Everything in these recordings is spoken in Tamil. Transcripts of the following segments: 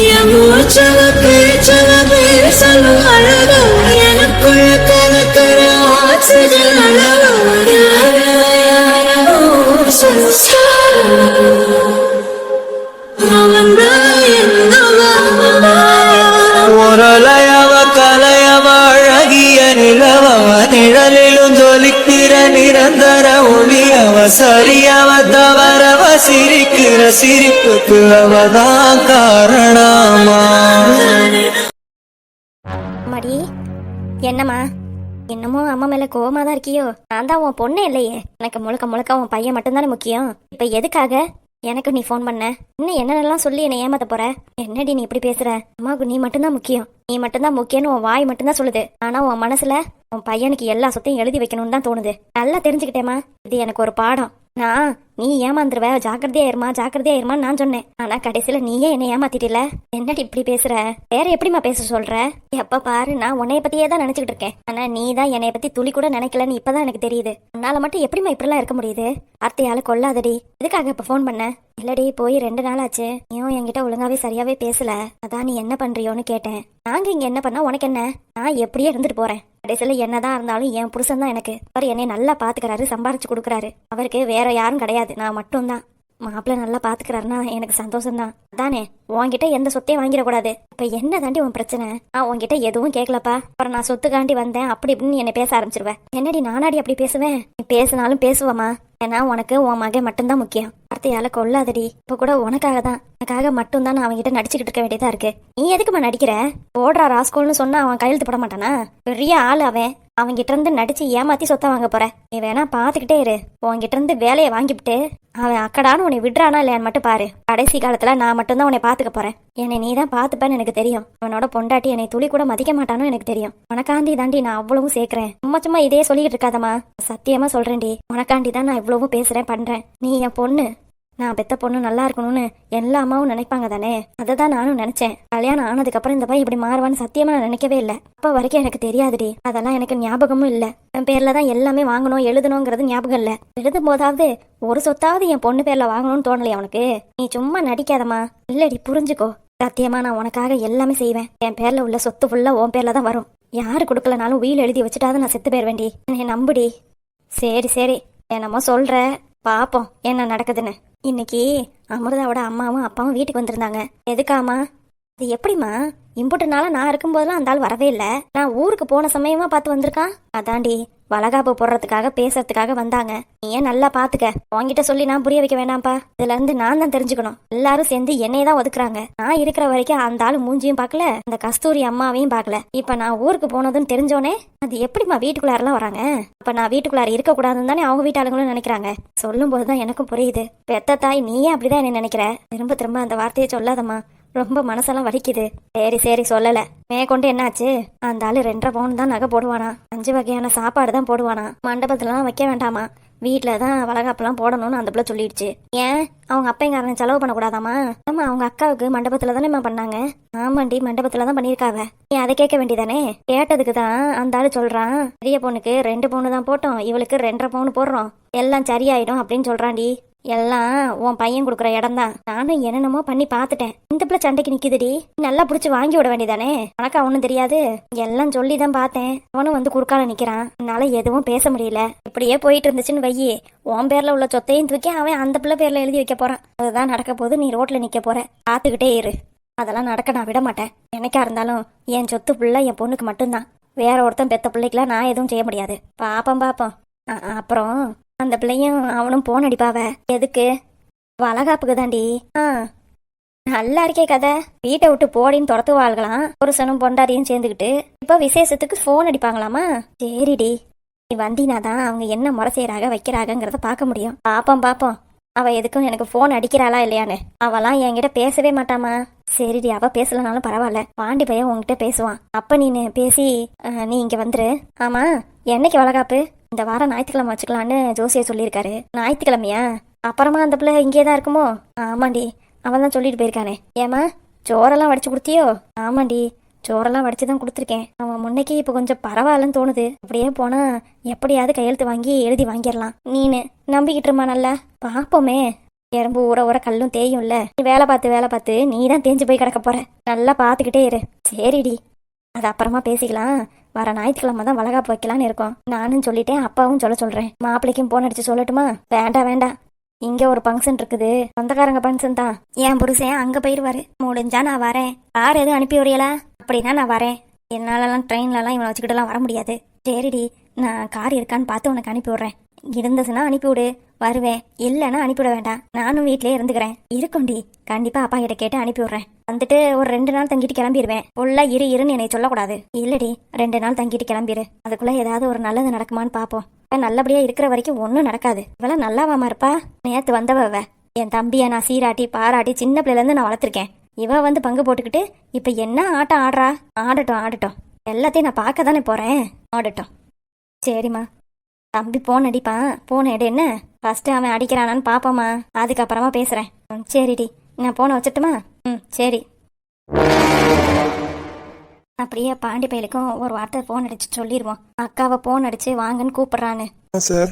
என் மூச்சவ பேச்சவ பேசலும் அழகா எனக்குள்ள கலக்கிற ஆக்சிஜன் அளவு முரளையவ கலையவ அழகிய நிலவவ நிழலிலும் ஜொலிக்கிற நிரந்தர ஒளியவ சரியவ தவறவ சிரிக்கிற சிரிப்புக்கு அவதான் காரணமா. மடி என்னம்மா என்னமோ அம்மா மேல கோவமா தான் இருக்கியோ? நான் தான் உன் பொண்ணு இல்லையே, எனக்கு முழுக்க முழுக்க உன் பையன் மட்டும்தானே முக்கியம். இப்ப எதுக்காக எனக்கு நீ ஃபோன் பண்ண? இன்னும் என்னென்னலாம் சொல்லி என்னை ஏமாத்த போற? என்னடி நீ இப்படி பேசுற? அம்மாவுக்கு நீ மட்டும்தான் முக்கியம், நீ மட்டும்தான் முக்கியம்னு உன் வாய் மட்டும்தான் சொல்லுது. ஆனா உன் மனசுல உன் பையனுக்கு எல்லா சொத்தையும் எழுதி வைக்கணும்னு தான் தோணுது. நல்லா தெரிஞ்சுக்கிட்டேம்மா, இது எனக்கு ஒரு பாடம். நான் நீ ஏமாந்துருவ, ஜாக்கிரதையா இருமா ஜாக்கிரதையா இருமான்னு நான் சொன்னேன். ஆனா கடைசியில நீயே என்னை ஏமாத்திட்டில. என்னடி இப்படி பேசுற? வேற எப்படிமா பேச சொல்ற? எப்ப பாரு நான் உன்னைய பத்தியே தான் நினைச்சுக்கிட்டு இருக்கேன். ஆனா நீ தான் என்னைய பத்தி துளி கூட நினைக்கலன்னு இப்பதான் எனக்கு தெரியுது. உன்னால மட்டும் எப்படிமா இப்படிலாம் இருக்க முடியுது? வார்த்தையால கொல்லாதடி. எதுக்காக இப்ப ஃபோன் பண்ண? இல்லடி போய் 2 நாள் ஆச்சு, நீயும் என்கிட்ட ஒழுங்காவே சரியாவே பேசல. அதான் நீ என்ன பண்றியோன்னு கேட்டேன். நாங்க இங்க என்ன பண்ணா உனக்கு என்ன? நான் எப்படியே இருந்துட்டு போறேன். கடைசியில என்னதான் இருந்தாலும் என் புருஷன் தான் எனக்கு. அவர் என்னை நல்லா பாத்துக்கிறாரு, சம்பாரிச்சு கொடுக்குறாரு. அவருக்கு வேற யாரும் கிடையாது, நான் மட்டும்தான். மாப்பிள்ள நல்லா பாத்துக்கிறாருன்னா எனக்கு சந்தோஷம்தான். அதானே உன்கிட்ட எந்த சொத்தையும் வாங்கிடக்கூடாது. இப்ப என்ன தாண்டி உன் பிரச்சனை? நான் உன்கிட்ட எதுவும் கேட்கலப்பா. அப்புறம் நான் சொத்துக்காண்டி வந்தேன் அப்படி இப்படின்னு என்னை பேச ஆரம்பிச்சிருவேன். என்னடி நானாடி அப்படி பேசுவேன்? நீ பேசினாலும் பேசுவமா? ஏன்னா உனக்கு உன் மகன் மட்டும்தான் முக்கியம். வார்த்தையால கொல்லாதடி. இப்ப கூட உனக்காக தான், எனக்காக மட்டும்தான் நான் அவன்கிட்ட நடிச்சுக்கிட்டு இருக்க வேண்டியதா இருக்கு. நீ எதுக்குமா நடிக்கிற? போடுறா ராஸ்கோல்னு சொன்னா அவன் கையெழுத்து போட மாட்டானா? பெரிய ஆளு அவன். அவன்கிட்ட இருந்து நடிச்சு ஏமாத்தி சொத்த வாங்க போற. நீ வேணா பாத்துக்கிட்டே இரு. உன்கிட்ட இருந்து வேலையை வாங்கிவிட்டு அவன் அக்கடான்னு உன்னை விடுறானா இல்லையான்னு மட்டும் பாரு. கடைசி காலத்துல நான் மட்டும்தான் உன்னை பாத்துக்க போறேன். என்னை நீ தான் பாத்துப்பேன்னு எனக்கு தெரியும். அவனோட பொண்டாட்டி என்னை துளி கூட மதிக்க மாட்டானு எனக்கு தெரியும். உனக்காண்டி தாண்டி நான் அவ்வளவும் சேர்க்கிறேன். சும்மா சும்மா இதே சொல்லிட்டு இருக்காதம்மா, சத்தியமா சொல்றேன்டி. உனக்காண்டி தான் நான் இவ்வளவும் பேசுறேன் பண்றேன். நீ என் பொண்ணு, நான் பெத்த பொண்ணு நல்லா இருக்கணும்னு எல்லா அம்மாவும் நினைப்பாங்க தானே. அதை தான் நானும் நினைச்சேன். கல்யாணம் ஆனதுக்கு அப்புறம் இந்த பையன் இப்படி மாறுவான்னு சத்தியமா நான் நினைக்கவே இல்லை. அப்ப வரைக்கும் எனக்கு தெரியாதுடி. அதெல்லாம் எனக்கு ஞாபகமும் இல்லை. என் பேர்ல தான் எல்லாமே வாங்கணும் எழுதணுங்கிறது ஞாபகம் இல்லை. எழுதும் போதாவது ஒரு சொத்தாவது என் பொண்ணு பேர்ல வாங்கணும்னு தோணலையா உனக்கு? நீ சும்மா நடிக்காதம்மா. இல்லடி புரிஞ்சுக்கோ, சத்தியமா நான் உனக்காக எல்லாமே செய்வேன். என் பேர்ல உள்ள சொத்து ஃபுல்லா உன் பேர்ல தான் வரும். யாரு கொடுக்கலனாலும் உயில் எழுதி வச்சுட்டாவது நான் செத்து போயிட வேண்டி. என்னை நம்புடி. சரி சரி என்னமோ சொல்ற, பாப்போம் என்ன நடக்குதுன்னு. இன்னைக்கு அமிர்தாவோட அம்மாவும் அப்பாவும் வீட்டுக்கு வந்திருந்தாங்க. எதுக்காமா? அது எப்படிமா? இம்புட்டு நாளா நான் இருக்கும்போதெல்லாம் அந்த ஆள் வரவே இல்லை. நான் ஊருக்கு போன சமயமா பார்த்து வந்திருக்கான். அதாண்டி வளகாப்பு போடுறதுக்காக பேசுறதுக்காக வந்தாங்க. நீ ஏன் நல்லா பாத்துக்க. உன்கிட்ட சொல்லி நான் புரிய வைக்க வேண்டாம்ப்பா. இதுல இருந்து நான் தான் தெரிஞ்சுக்கணும். எல்லாரும் சேர்ந்து என்னையே தான் ஒதுக்குறாங்க. நான் இருக்கிற வரைக்கும் அந்த ஆளு மூஞ்சியும் பார்க்கல, அந்த கஸ்தூரி அம்மாவையும் பார்க்கல. இப்ப நான் ஊருக்கு போனதுன்னு தெரிஞ்சோனே அது எப்படிமா வீட்டுக்குள்ளாரெல்லாம் வராங்க? அப்ப நான் வீட்டுக்குள்ளார இருக்க கூடாதுன்னு தானே அவங்க வீட்டாளுங்களும் நினைக்கிறாங்க. சொல்லும் போதுதான் எனக்கும் புரியுது. பெத்த தாய் நீயே அப்படிதான் என்ன நினைக்கிற. திரும்ப திரும்ப அந்த வார்த்தையை சொல்லாதம்மா, ரொம்ப மனசெல்லாம் வலிக்குது. சரி சரி சொல்லல. மேற்கொண்டு என்னாச்சு? அந்த ஆளு 2.5 பவுன் தான் நகை போடுவானா, 5 வகையான சாப்பாடு தான் போடுவானா, மண்டபத்துலலாம் வைக்க வேண்டாமா, வீட்டுல தான் வளகாப்பெல்லாம் போடணும்னு அந்த பிள்ளை சொல்லிடுச்சு. ஏன் அவங்க அப்பங்காரன் செலவு பண்ணக்கூடாதாமா? ஆமா அவங்க அக்காவுக்கு மண்டபத்துல தானேம்மா பண்ணாங்க. ஆமாண்டி மண்டபத்துல தான் பண்ணியிருக்காவ. நீ அதை கேட்க வேண்டியதானே? கேட்டதுக்கு தான் அந்த ஆளு சொல்றான், பெரிய பொண்ணுக்கு 2 பவுன் தான் போட்டோம், இவளுக்கு 2.5 பவுன் போடுறோம், எல்லாம் சரியாயிடும் அப்படின்னு சொல்றான்டி. எல்லாம் உன் பையன் கொடுக்குற இடம் தான். நானும் என்னென்னமோ பண்ணி பார்த்துட்டேன். இந்த பிள்ளை சண்டைக்கு நிக்குதுடி. நல்லா பிடிச்சி வாங்கி விட வேண்டியதானே? உனக்கு அவனும் தெரியாது. எல்லாம் சொல்லி தான் பார்த்தேன். அவனும் வந்து குறுக்கால நிக்கிறான். என்னால எதுவும் பேச முடியல. இப்படியே போயிட்டு இருந்துச்சுன்னு வையி, உன் பேர்ல உள்ள சொத்தையும் தூக்கி அவன் அந்த பிள்ளை பேர்ல எழுதி வைக்க போறான். அதுதான் நடக்க போது. நீ ரோட்ல நிக்க போற, பார்த்துக்கிட்டே இரு. அதெல்லாம் நடக்க நான் விட மாட்டேன். என்னைக்கா இருந்தாலும் என் சொத்து பிள்ளை என் பொண்ணுக்கு மட்டும்தான். வேற ஒருத்தன் பெத்த பிள்ளைக்கெல்லாம் நான் எதுவும் செய்ய முடியாது. பாப்போம். அப்புறம் அந்த பிள்ளையும் அவனும் போன் அடிப்பாவ. எதுக்கு? வளகாப்புக்கு தாண்டி. நல்லா இருக்கே கதை. வீட்டை விட்டு போடின்னு துரத்துவாள்களாம், புருஷனும் பொண்டாட்டியும் சேர்ந்துக்கிட்டு. இப்ப விசேஷத்துக்கு போன் அடிப்பாங்களாமா. சரிடி நீ வந்தினாதான் அவங்க என்ன முறை செய்யறாங்க வைக்கிறாங்கிறத பார்க்க முடியும். பாப்போம் அவ எதுக்கும் எனக்கு போன் அடிக்கிறாளா இல்லையான்னு. அவெல்லாம் என்கிட்ட பேசவே மாட்டாமா. சரிடி அவ பேசலனாலும் பரவாயில்ல, பாண்டி பையன் உங்ககிட்ட பேசுவான். அப்ப நீ பேசி நீ இங்க வந்துரு. ஆமா என்னைக்கு வளகாப்பு? இந்த வாரம் ஞாயிற்றுக்கிழமை வச்சுக்கலான்னு ஜோசியை சொல்லியிருக்காரு. ஞாயிற்றுக்கிழமையா? அப்புறமா அந்த பிள்ளை இங்கே தான் இருக்குமோ? ஆமாண்டி அவன் தான் சொல்லிட்டு போயிருக்கானே. ஏமா சோறெல்லாம் வடிச்சு கொடுத்தியோ? ஆமாண்டி சோறெல்லாம் வடிச்சு தான் கொடுத்துருக்கேன். அவன் முன்னைக்கு இப்போ கொஞ்சம் பரவாயில்லன்னு தோணுது. அப்படியே போனா எப்படியாவது கையெழுத்து வாங்கி எழுதி வாங்கிடலாம். நீனு நம்பிக்கிட்டு இருமா. நல்லா பாப்போமே. எறும்பு ஊற ஊற கல்லும் தேயும்ல. நீ வேலை பார்த்து நீ தான் தேஞ்சு போய் கிடக்க போற. நல்லா பார்த்துக்கிட்டே இரு. சரிடி, அது அப்புறமா பேசிக்கலாம். வர ஞாயிற்றுக்கிழமை தான் வளகாப்பு வைக்கலான்னு இருக்கோம். நானும் சொல்லிட்டேன், அப்பாவும் சொல்றேன். மாப்பிள்ளைக்கும் போன் அடிச்சு சொல்லட்டுமா? வேண்டாம், இங்க ஒரு ஃபங்க்ஷன் இருக்குது, சொந்தக்காரங்க ஃபங்க்ஷன் தான். என் புருஷன் அங்க போயிருவாரு. முடிஞ்சா நான் வரேன். கார் எதுவும் அனுப்பி வரையலா? அப்படின்னா நான் வரேன். என்னாலலாம் ட்ரெயின்லலாம் இவனை வச்சுக்கிட்டுலாம் வர முடியாது. சரிடி, நான் கார் இருக்கான்னு பார்த்து உனக்கு அனுப்பி விட்றேன். இருந்துச்சுன்னா அனுப்பிவிடு, வருவேன். இல்லைன்னா அனுப்பிவிட வேண்டாம், நானும் வீட்லயே இருந்துக்கிறேன். இருக்கும்டி, கண்டிப்பா அப்பா கிட்ட கேட்டு அனுப்பி விட்றேன். வந்துட்டு ஒரு 2 நாள் தங்கிட்டு கிளம்பிடுவேன். உள்ள இருன்னு என்னை சொல்லக்கூடாது. இல்லடி, 2 நாள் தங்கிட்டு கிளம்பிடு. அதுக்குள்ள ஏதாவது ஒரு நல்லது நடக்குமான்னு பாப்போம். நல்லபடியா இருக்கிற வரைக்கும் ஒன்றும் நடக்காது. இவெல்லாம் நல்லாவாமா இருப்பா? நேத்து வந்தவ என் தம்பியை நான் சீராட்டி பாராட்டி சின்ன பிள்ளைல இருந்து நான் வளர்த்துருக்கேன். இவ வந்து பங்கு போட்டுக்கிட்டு இப்ப என்ன ஆட்டம் ஆடுறா? ஆடட்டும், எல்லாத்தையும் நான் பார்க்க தானே போறேன். ஆடட்டும். சரிம்மா, தம்பி போன் அடிப்பான், போன் எடு. என்ன ஃபர்ஸ்ட் அவன் அடிக்கிறானான்னு பாப்போம்மா, அதுக்கப்புறமா பேசுறேன். சரிடி, நான் போனை வச்சுட்டுமா? சரி. அப்படியே பாண்டி பையலுக்கும் ஒரு வார்த்தை போன் அடிச்சு சொல்லிடுவோம். அக்காவை போன் அடிச்சு வாங்கன்னு கூப்பிடுறான்னு. சார்,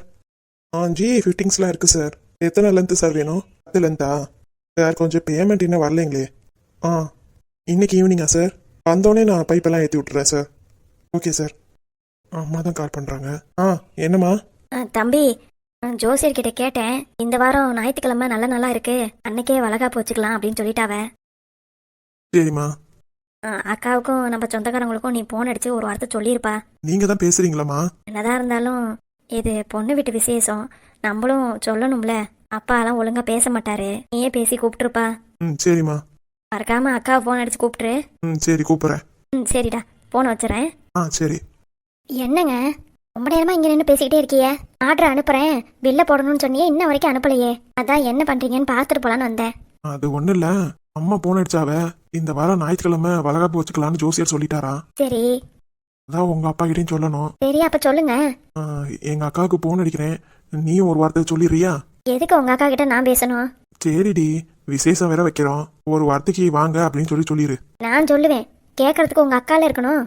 ஜிஐ ஃபிட்டிங்ஸ்லாம் இருக்கு சார். எத்தனை லென்த்து சார் வேணும்? 10 லென்த்தா சார்? கொஞ்சம் பேமெண்ட் இன்னும் வரலைங்களே. இன்னைக்கு ஈவினிங்கா சார்? வந்தோடனே நான் பைப்பெல்லாம் ஏற்றி விட்டுறேன் சார். Okay sir. அம்மா தான் கால் பண்ணுறாங்க. என்னம்மா? தம்பி, ஜோசியர்கிட்ட கேட்டேன். இந்த வாரம் ஞாயிற்றுக்கிழமை நல்ல நாளா இருக்கு, அன்னைக்கே வளகாப்பு வச்சுக்கலாம் அப்படின்னு சொல்லிட்டாவ. சரிம்மா. அக்காவுக்கும் நம்ம சொந்தக்காரங்களுக்கும் நீ போன் அடிச்சு ஒரு வார்த்தை சொல்லியிருப்பா. நீங்க தான் பேசுறீங்களாம்மா? என்னதான் இருந்தாலும் இது பொண்ணு வீட்டு விசேஷம், நம்மளும் சொல்லணும்ல. அப்பாலாம் ஒழுங்கா பேச மாட்டாரு, நீயே பேசி கூப்பிட்டுருப்பா. சரிம்மா. மறக்காம அக்காவை போன் அடிச்சு கூப்பிட்டுரு. சரி, கூப்பிடுறேன். சரிடா, போன் வச்சுறேன். சரி. என்னங்க ரொம்ப நேரமா இங்க நின்று பேசிக்கிட்டே இருக்கிய? ஆர்டர் அனுப்புறேன், பில்ல போடணும்னு சொன்னியே, இன்ன வரைக்கும் அனுப்பலையே. அதான் என்ன பண்றீங்கன்னு பார்த்துட்டு போலான்னு வந்தேன். அது ஒன்றும் இல்லை, அம்மா போன் அடிச்சாவ. இந்த வாரம் ஞாயிற்றுக்கிழமை வளகாப்பு வச்சுக்கலான்னு ஜோசியர் சொல்லிட்டாரா. சரி, அதான் உங்க அப்பா கிட்டையும் சொல்லணும். சரி, அப்ப சொல்லுங்க. எங்க அக்காவுக்கு போன் அடிக்கிறேன், நீ ஒரு வார்த்தை சொல்லிடுறியா? எதுக்கு உங்க அக்கா கிட்ட நான் பேசணும்? சரிடி, விசேஷம் வேற வைக்கிறோம், ஒரு வார்த்தைக்கு வாங்க அப்படின்னு சொல்லிடு. நான் சொல்லுவேன், கேட்கறதுக்கு உங்க அக்கால இருக்கணும்.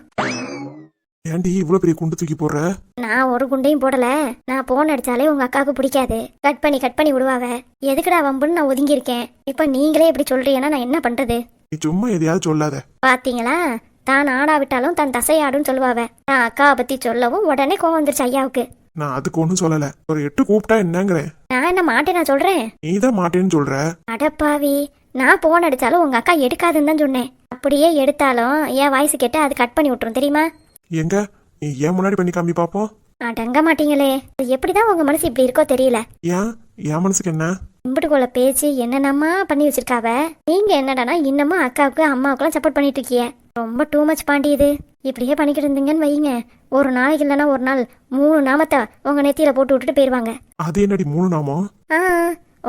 ஏன்டி இவ்வளவு பெரிய குண்டு தூக்கி போடுற? நான் ஒரு குண்டையும் போடல. நான் போன் அடிச்சாலே உங்க அக்காவுக்கு பிடிக்காது, கட் பண்ணி விடுவாவ. எதுக்குடா வம்புன்னு நான் ஒதுங்கி இருக்கேன். இப்ப நீங்களே இப்படி சொல்றீங்கன்னா நான் என்ன பண்றது? நீ சும்மா எதையாவது சொல்லாத. பாத்தீங்களா, தான் ஆடாவிட்டாலும் தன் தசையாடுன்னு சொல்லுவாவ. நான் அக்காவை பத்தி சொல்லவும் உடனே கோவம் வந்துருச்சு ஐயாவுக்கு. நான் அதுக்கு ஒன்றும் சொல்லல, ஒரு 8 கூப்பிட்டா என்னங்கிறேன். நான் என்ன மாட்டேன் நான் சொல்றேன்? நீ தான் மாட்டேன்னு சொல்ற. அடப்பாவி, நான் போன் அடிச்சாலும் உங்க அக்கா எடுக்காதுன்னு தான் சொன்னேன். அப்படியே எடுத்தாலும் என் வாய்ஸ் கேட்டு அது கட் பண்ணி விட்டுரும் தெரியுமா? எங்க நீ ஏன் முன்னாடி பண்ணி காமி பாப்போம். அடங்க மாட்டீங்களே, எப்படிதான் உங்க மனசு இப்படி இருக்கோ தெரியல. என் மனசுக்கு என்ன? இம்புட்டுக்குள்ள பேச்சு என்னென்னமா பண்ணி வச்சிருக்காவ. நீங்க என்னடானா இன்னமும் அக்காவுக்கு அம்மாவுக்குலாம் சப்போர்ட் பண்ணிட்டு இருக்கீங்க. ரொம்ப டூ மச் பாண்டி இது. இப்படியே பண்ணிக்கிட்டு இருந்தீங்கன்னு வைங்க, ஒரு நாளைக்கு இல்லைன்னா ஒரு நாள் 3 நாமத்தை உங்க நெத்தியில போட்டு விட்டுட்டு போயிருவாங்க. அது என்னடி 3 நாமம்?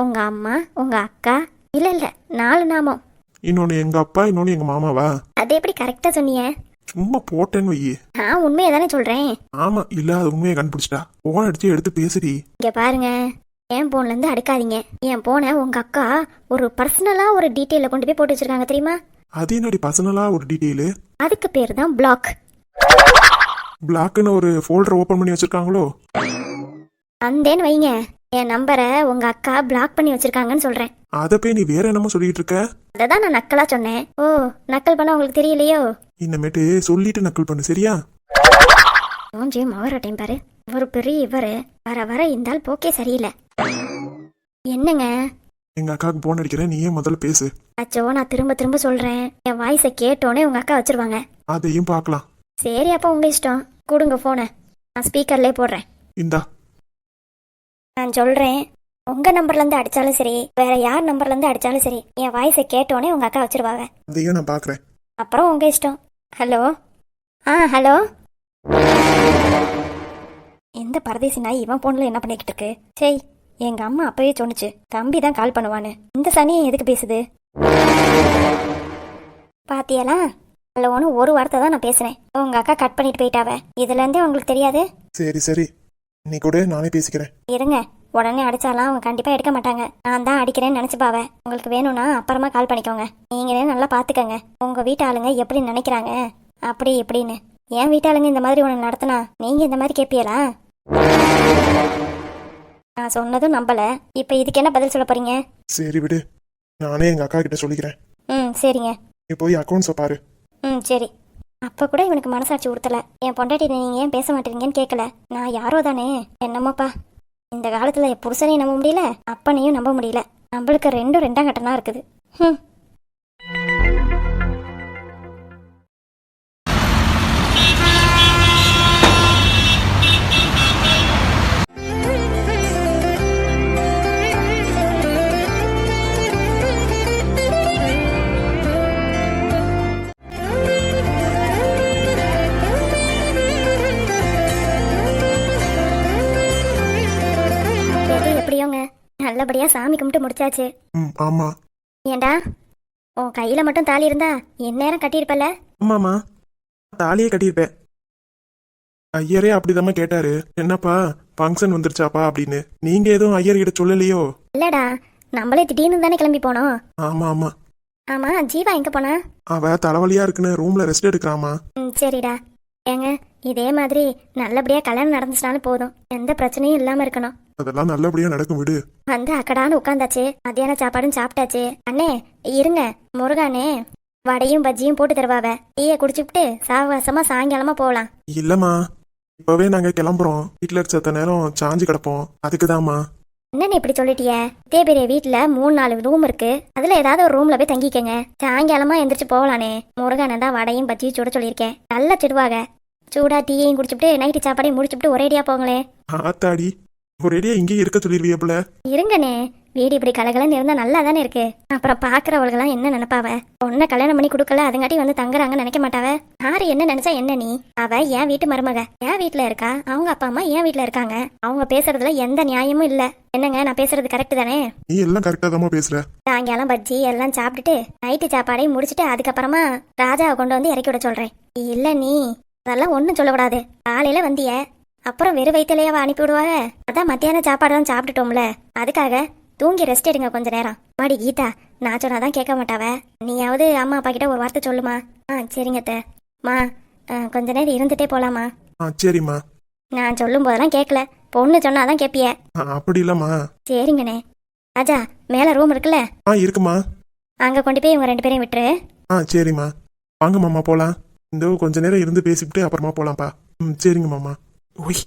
உங்க அம்மா, உங்க அக்கா, இல்ல 4 நாமம். இன்னொன்னு எங்க அப்பா, இன்னொன்னு எங்க மாமாவா? அது எப்படி கரெக்டா சொன்னீங்க? சும்மா போட்டேன்னு வையே. நான் உண்மையை தானே சொல்றேன். ஆமா, இல்ல அது உண்மையை கண்டுபிடிச்சிட்டா. போன் அடிச்சு எடுத்து பேசுடி. இங்க பாருங்க, என் போன்ல இருந்து அடுக்காதீங்க. என் போனை உங்க அக்கா ஒரு பர்சனலா ஒரு டீட்டெயில கொண்டு போய் போட்டு வச்சிருக்காங்க தெரியுமா? அது என்னடி பர்சனலா ஒரு டீட்டெயிலு? அதுக்கு பேரு தான் பிளாக். பிளாக்னு ஒரு ஃபோல்டர் ஓபன் பண்ணி வச்சிருக்காங்களோ? அந்தேன்னு வைங்க, என் நம்பரை உங்க அக்கா பிளாக் பண்ணி வச்சிருக்காங்கன்னு சொல்றேன். அத போய் நீ வேற என்னமோ சொல்லிட்டு இருக்க? அததான் நான் நக்கலா சொன்னேன். ஓ, நக்கல் பண்ண உங்களுக்கு தெரியலையோ? இனிமேட்டு சொல்லிட்டு நக்கல் பண்ணு, சரியா? மூஞ்சியும் மவரட்டையும் பாரு. ஒரு பெரிய இவரு வர இந்த ஆள் போக்கே சரியில்லை. என்னங்க? எங்க அக்காவுக்கு போன் அடிக்கிறேன், நீயே முதல்ல பேசு. அச்சோ, நான் திரும்ப சொல்றேன். என் வாய்ஸை கேட்டோன்னே உங்க அக்கா வச்சிருவாங்க. அதையும் பார்க்கலாம். சரி, அப்ப உங்க இஷ்டம். கொடுங்க போனை, நான் ஸ்பீக்கர்லயே போடுறேன். இந்தா. நான் சொல்றேன், உங்க நம்பர்ல இருந்து அடிச்சாலும் சரி, வேற யார் நம்பர்ல இருந்து அடிச்சாலும் சரி, என் வாய்ஸை கேட்டோன்னே உங்க அக்கா வச்சிருவாங்க. அதையும் நான் பாக்குறேன். அப்புறம் உங்க இஷ்டம். ஹலோ? ஹலோ. இந்த பரதேசி நாய் இவன் போன்ல என்ன பண்ணிக்கிட்டு இருக்கு? சரி, எங்க அம்மா அப்பவே சொன்னுச்சு, தம்பி தான் கால் பண்ணுவான்னு. இந்த சனியை எதுக்கு பேசுது? பாத்தியலா? ஹலோன்னு ஒரு வார்த்தை தான் நான் பேசுறேன். உங்க அக்கா கட் பண்ணிட்டு போயிட்டாவ. இதுல இருந்தே உங்களுக்கு தெரியாது? சரி, நீ கூட நானே பேசிக்கிறேன். இருங்க, உடனே அடிச்சாலாம் அவங்க கண்டிப்பா எடுக்க மாட்டாங்க. நான் தான் அடிக்கிறேன்னு நினைச்சுப்பாவ. உங்களுக்கு வேணும்னா அப்புறமா கால் பண்ணிக்கோங்க. நீங்களே நல்லா பாத்துக்கங்க, உங்க வீட்டு ஆளுங்க எப்படி நினைக்கிறாங்க அப்படி எப்படின்னு. என் வீட்டாளுங்க இந்த மாதிரி ஒன்று நடத்தினா நீங்க இந்த மாதிரி கேட்பீங்களா? நான் சொன்னதும் நம்பல. இப்போ இதுக்கு என்ன பதில் சொல்ல போறீங்க? சரி விடு, நானே எங்க அக்கா கிட்ட சொல்லிக்கிறேன். ம் சரிங்க. நீ போய் அக்கௌண்ட்ஸை பாரு. ம் சரி. அப்போ கூட இவனுக்கு மனசாட்சி உறுத்தல. என் பொண்டாட்டி நீங்கள் ஏன் பேச மாட்டேறீங்கன்னு கேட்கல. நான் யாரோ தானே. என்னமோப்பா, இந்த காலத்தில் என் புருஷனையும் நம்ப முடியல, அப்பனையும் நம்ப முடியல. நம்மளுக்கு ரெண்டும் ரெண்டாம் கட்டனா இருக்குது. ம். எது எப்படியோங்க, நல்லபடியா சாமி கும்பிட்டு முடிச்சாச்சு. ம் ஆமா. ஏண்டா, உன் கையில மட்டும் தாலி இருந்தா எந்நேரம் கட்டியிருப்பல. ஆமாம்மா, தாலியே கட்டியிருப்பேன். ஐயரே அப்படிதாம்மா கேட்டாரு, என்னப்பா ஃபங்க்ஷன் வந்துருச்சாப்பா அப்படின்னு. நீங்க எதுவும் ஐயர்கிட்ட சொல்லலையோ? இல்லடா, நம்மளே திடீர்னு தானே கிளம்பி போனோம். ஆமா ஆமா. ஆமா, ஜீவா எங்க போனா? அவ தலைவலியா இருக்குன்னு ரூம்ல ரெஸ்ட் எடுக்கிறாமா. ம் சரிடா. ஏங்க, இதே மாதிரி நல்லபடியா கல்யாணம் நடந்துச்சுனாலும் போதும், எந்த பிரச்சனையும் இல்லாம இருக்கணும். அதெல்லாம் நல்லபடியா நடக்கும் விடு. வந்து அக்கடான்னு உட்காந்தாச்சு, மத்தியான சாப்பாடும் சாப்பிட்டாச்சு. அண்ணே இருங்க, முருகானே வடையும் பஜ்ஜியும் போட்டு தருவாவ. டீயை குடிச்சுட்டு சாவகாசமா சாயங்காலமா போகலாம். இல்லம்மா, இப்பவே நாங்க கிளம்புறோம். வீட்டுல இருக்க நேரம் சாஞ்சு கிடப்போம், அதுக்குதாம்மா. என்னன்னு இப்படி சொல்லிட்டிய? இதே பெரிய வீட்டுல 3-4 ரூம் இருக்கு, அதுல ஏதாவது ஒரு ரூம்ல போய் தங்கிக்கங்க. சாயங்காலமா எந்திரிச்சு போகலானே. முருகானே தான் வடையும் பஜ்ஜியும் சுட சொல்லியிருக்கேன், நல்லா சுடுவாங்க. சூடா டீயையும் குடிச்சுட்டு நைட்டு சாப்பாடையும் முடிச்சுட்டு ஒரேடியா போங்களே. ஆத்தாடி, ஒரேடியா இங்கே இருக்க சொல்லிருவியப்புல. இருங்கண்ணே, வீடு இப்படி கலகலன்னு இருந்தா நல்லா தானே இருக்கு. அப்புறம் பாக்குறவள்கெல்லாம் என்ன நினைப்பாவ? பொண்ணை கல்யாணம் பண்ணி கொடுக்கல, அதுங்காட்டி வந்து தங்குறாங்கன்னு நினைக்க மாட்டாவ. யாரு என்ன நினைச்சா என்ன? நீ அவ என் வீட்டு மருமக, என் வீட்டுல இருக்கா. அவங்க அப்பா அம்மா என் வீட்டுல இருக்காங்க. அவங்க பேசுறதுல எந்த நியாயமும் இல்ல. என்னங்க, நான் பேசுறது கரெக்ட் தானே? நீ எல்லாம் கரெக்டா தான் பேசுற. சாயங்காலம் பஜ்ஜி எல்லாம் சாப்பிட்டுட்டு நைட்டு சாப்பாடையும் முடிச்சுட்டு அதுக்கப்புறமா ராஜாவை கொண்டு வந்து இறக்கி விட சொல்றேன். இல்ல நீ அதெல்லாம் ஒன்னும் சொல்லக்கூடாது. காலையில வந்திய, அப்புறம் வெறும் வயிற்றுலையாவா அனுப்பி விடுவாங்க? அதான் மத்தியான சாப்பாடு தான் சாப்பிட்டுட்டோம்ல, அதுக்காக தூங்கி ரெஸ்ட் எடுங்க கொஞ்ச நேரம். மாடி கீதா, நான் சொன்னாதான் கேட்க மாட்டாவ. நீயாவது அம்மா அப்பா கிட்ட ஒரு வார்த்தை சொல்லுமா. சரிங்க அத்தை. மா, கொஞ்ச நேரம் இருந்துட்டே போலாமா? சரிம்மா. நான் சொல்லும் போதெல்லாம் கேட்கல, பொண்ணு சொன்னாதான் கேப்பிய. அப்படி இல்லம்மா. சரிங்கண்ணே. ராஜா, மேல ரூம் இருக்குல்ல? இருக்குமா. அங்க கொண்டு போய் இவங்க 2 பேரையும் விட்டுரு. சரிம்மா. வாங்க மாமா போலாம். இந்த கொஞ்ச நேரம் இருந்து பேசிவிட்டு அப்புறமா போலாம்ப்பா. சரிங்க மாமா. ஒய்,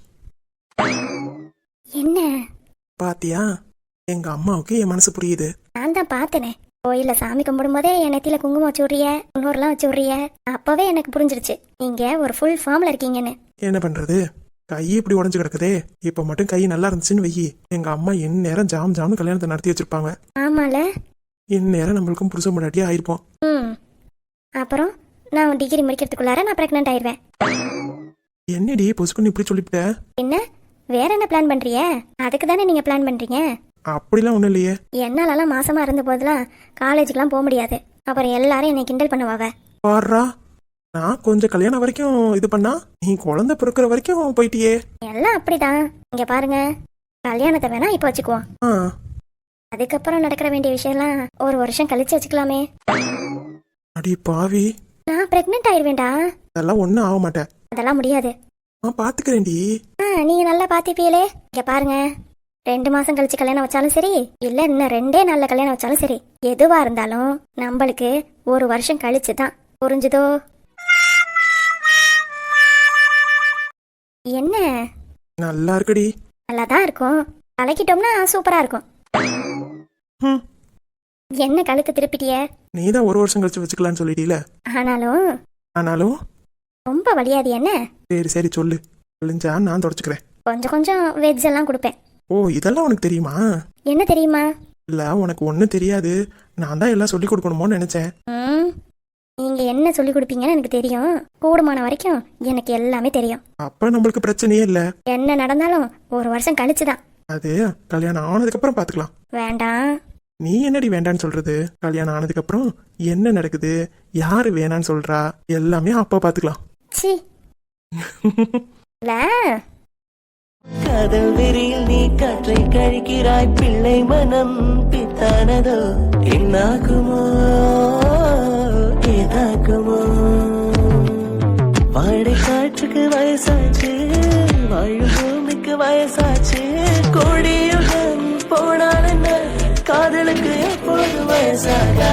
என்ன பாத்தியா, எங்க அம்மாவுக்கு என் மனசு புரியுது. நான் தான் பார்த்தனே, கோயில்ல சாமி கும்பிடும் போதே என் நெத்தியில குங்குமம் வச்சு விட்றிய, இன்னொருலாம் வச்சு விட்றிய. அப்பவே எனக்கு புரிஞ்சிருச்சு நீங்க ஒரு ஃபுல் ஃபார்ம்ல இருக்கீங்கன்னு. என்ன பண்றது, கை இப்படி உடஞ்சு கிடக்குதே. இப்ப மட்டும் கை நல்லா இருந்துச்சுன்னு வெயி, எங்க அம்மா என் நேரம் ஜாம் ஜாம்னு கல்யாணத்தை நடத்தி வச்சிருப்பாங்க. ஆமால, என் நேரம் நம்மளுக்கும் புருஷ முன்னாடியே ஆயிருப்போம். அப்புறம் நான் டிகிரி முடிக்கிறதுக்குள்ளார நான் பிரெக்னென்ட் ஆயிடுவேன். என்னடி பொசுக்குன்னு இப்படி சொல்லிவிட்ட? என்ன வேற என்ன பிளான் பண்றிய? அதுக்கு தானே நீங்க பிளான் பண்றீங்க. அப்படிலாம் ஒண்ணும் இல்லையே. என்னாலலாம் மாசமா இருந்த போதெல்லாம் காலேஜுக்குலாம் போக முடியாது. அப்புறம் எல்லாரும் என்னை கிண்டல் பண்ணுவாங்க. பாடுறா, நான் கொஞ்சம் கல்யாணம் வரைக்கும் இது பண்ணா, நீ குழந்தை பிறக்கிற வரைக்கும் போயிட்டியே. எல்லாம் அப்படிதான். இங்க பாருங்க, கல்யாணத்தை வேணா இப்ப வச்சுக்குவோம். அதுக்கப்புறம் நடக்கிற வேண்டிய விஷயம்லாம் 1 வருஷம் கழிச்சு வச்சுக்கலாமே. அடி பாவி, நான் பிரெக்னென்ட் ஆயிடுவேண்டா. அதெல்லாம் ஒண்ணும் ஆக மாட்டேன். அதெல்லாம் முடியாது. பாத்துக்கிறேன்டி. நீங்க நல்லா பாத்திப்பீங்களே. இங்க பாருங்க, 2 மாசம் கழிச்சு கல்யாணம் வச்சாலும் சரி, இல்ல இன்னும் 2 நாள்ல கல்யாணம் வச்சாலும் சரி, எதுவா இருந்தாலும் நம்மளுக்கு 1 வருஷம் கழிச்சு தான். புரிஞ்சுதோ? என்ன நல்லா இருக்குடி. நல்லாதான் இருக்கும், கலக்கிட்டோம்னா சூப்பரா இருக்கும். என்ன கழுத்து திருப்பிட்டிய? நீதான் 1 வருஷம் கழிச்சு வச்சுக்கலான்னு சொல்லிட்டீல. ஆனாலும் ரொம்ப வலியாது என்ன? சரி சொல்லு, விழிஞ்சா நான் தொடச்சுக்கிறேன். கொஞ்சம் கொஞ்சம் வெஜ் எல்லாம் கொடுப்பேன். இதெல்லாம் உனக்கு தெரியுமா? என்ன தெரியுமா? இல்ல, உனக்கு ஒன்னும் தெரியாது. நான் தான் எல்லாம் சொல்லி கொடுக்கணுமோன்னு நினைச்சேன். நீங்க என்ன சொல்லி கொடுப்பீங்கன்னு எனக்கு தெரியும். கூடுமான வரைக்கும் எனக்கு எல்லாமே தெரியும். அப்ப நம்மளுக்கு பிரச்சனையே இல்ல. என்ன நடந்தாலும் 1 வருஷம் கழிச்சுதான். அது கல்யாணம் ஆனதுக்கு அப்புறம் பாத்துக்கலாம். வேண்டாம். நீ என்னடி வேண்டான்னு சொல்றது? கல்யாணம் ஆனதுக்கு அப்புறம் என்ன நடக்குது, யாரு வேணான்னு சொல்றா, எல்லாமே அப்ப பாத்துக்கலாம். காதல் வெறியில் நீ காற்றை கழிக்கிறாய், பிள்ளை மனம் பித்தானதோ, என்னாகுமோ ஏதாகுமோ. வாடை காற்றுக்கு வயசாச்சு, வாழும் பூமிக்கு வயசாச்சு, கோடியும் போனால் என்ன காதலுக்கு எப்போது வயசாகாது